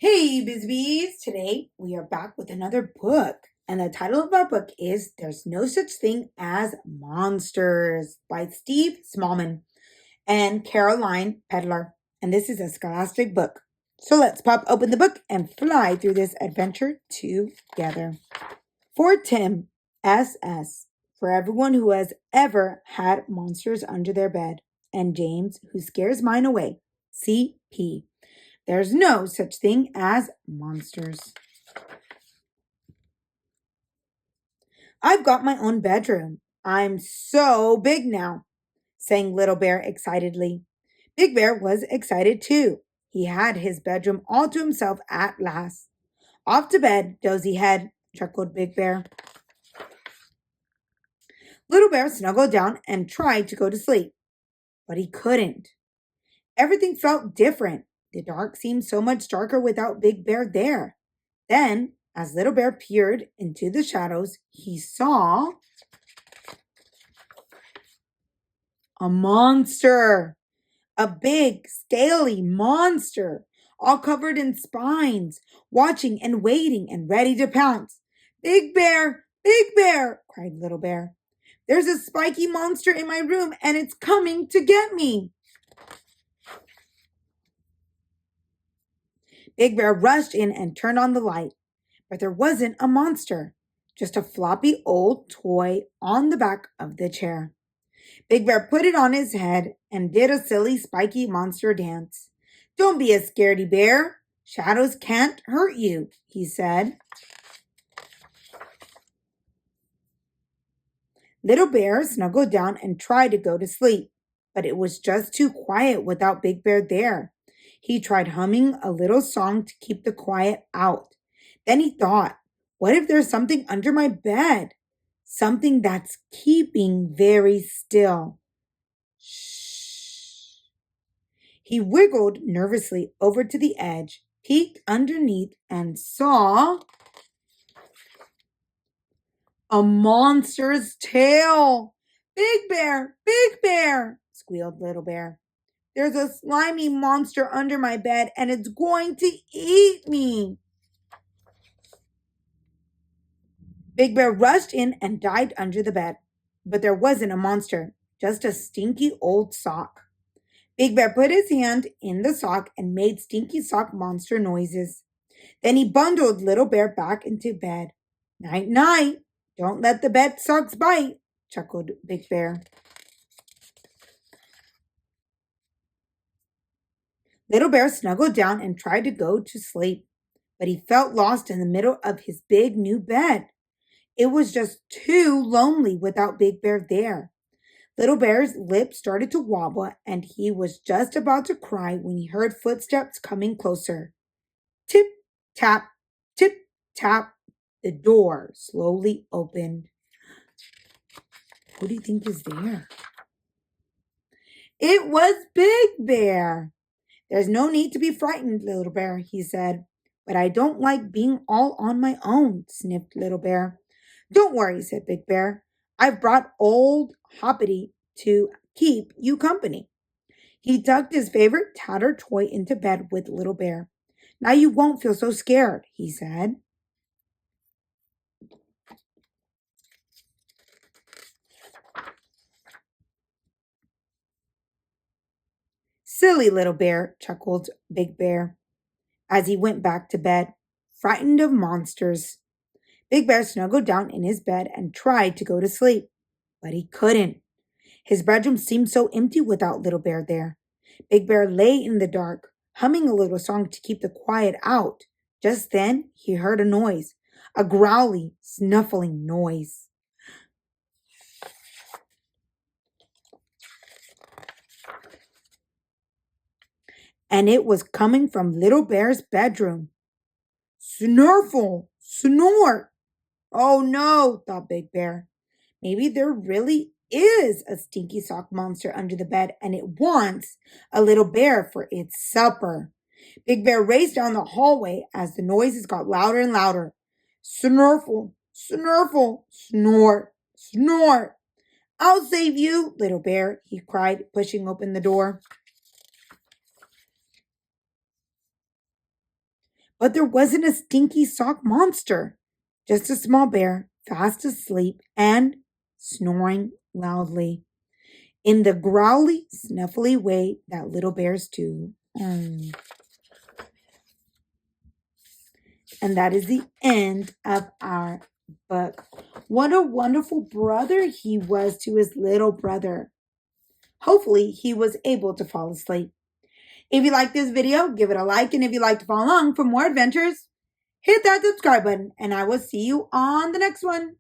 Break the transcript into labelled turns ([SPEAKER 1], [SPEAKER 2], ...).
[SPEAKER 1] Hey, Biz Today we are back with another book. And the title of our book is There's No Such Thing as Monsters by Steve Smallman and Caroline Pedler. And this is a scholastic book. So let's pop open the book and fly through this adventure together. For Tim, SS, for everyone who has ever had monsters under their bed, and James, who scares mine away, CP. There's no such thing as monsters. I've got my own bedroom. I'm so big now, sang Little Bear excitedly. Big Bear was excited too. He had his bedroom all to himself at last. Off to bed, dozy head, chuckled Big Bear. Little Bear snuggled down and tried to go to sleep, but he couldn't. Everything felt different. The dark seemed so much darker without Big Bear there. Then, as Little Bear peered into the shadows, he saw a monster. A big, scaly monster, all covered in spines, watching and waiting and ready to pounce. Big Bear, cried Little Bear. There's a spiky monster in my room and it's coming to get me. Big Bear rushed in and turned on the light, but there wasn't a monster, just a floppy old toy on the back of the chair. Big Bear put it on his head and did a silly spiky monster dance. Don't be a scaredy bear. Shadows can't hurt you, he said. Little Bear snuggled down and tried to go to sleep, but it was just too quiet without Big Bear there. He tried humming a little song to keep the quiet out. Then he thought, what if there's something under my bed? Something that's keeping very still. Shh. He wiggled nervously over to the edge, peeked underneath, and saw a monster's tail. Big Bear, squealed Little Bear. There's a slimy monster under my bed and it's going to eat me. Big Bear rushed in and dived under the bed. But there wasn't a monster, just a stinky old sock. Big Bear put his hand in the sock and made stinky sock monster noises. Then he bundled Little Bear back into bed. Night, night. Don't let the bed socks bite, chuckled Big Bear. Little Bear snuggled down and tried to go to sleep, but he felt lost in the middle of his big new bed. It was just too lonely without Big Bear there. Little Bear's lips started to wobble, and he was just about to cry when he heard footsteps coming closer. Tip, tap, tip, tap. The door slowly opened. Who do you think is there? It was Big Bear. There's no need to be frightened, Little Bear, he said. But I don't like being all on my own, sniffed Little Bear. Don't worry, said Big Bear. I've brought old Hoppity to keep you company. He tucked his favorite tattered toy into bed with Little Bear. Now you won't feel so scared, he said. Silly Little Bear, chuckled Big Bear as he went back to bed, frightened of monsters. Big Bear snuggled down in his bed and tried to go to sleep, but he couldn't. His bedroom seemed so empty without Little Bear there. Big Bear lay in the dark, humming a little song to keep the quiet out. Just then he heard a noise, a growly, snuffling noise. And it was coming from Little Bear's bedroom. Snurfle! Snort! Oh no, thought Big Bear. Maybe there really is a stinky sock monster under the bed and it wants a little bear for its supper. Big Bear raced down the hallway as the noises got louder and louder. Snurfle, snurfle, snort, snort. I'll save you, Little Bear, he cried, pushing open the door. But there wasn't a stinky sock monster, just a small bear, fast asleep and snoring loudly in the growly, snuffly way that little bears do. And that is the end of our book. What a wonderful brother he was to his little brother. Hopefully, he was able to fall asleep. If you like this video, give it a like. And if you'd like to follow along for more adventures, hit that subscribe button. And I will see you on the next one.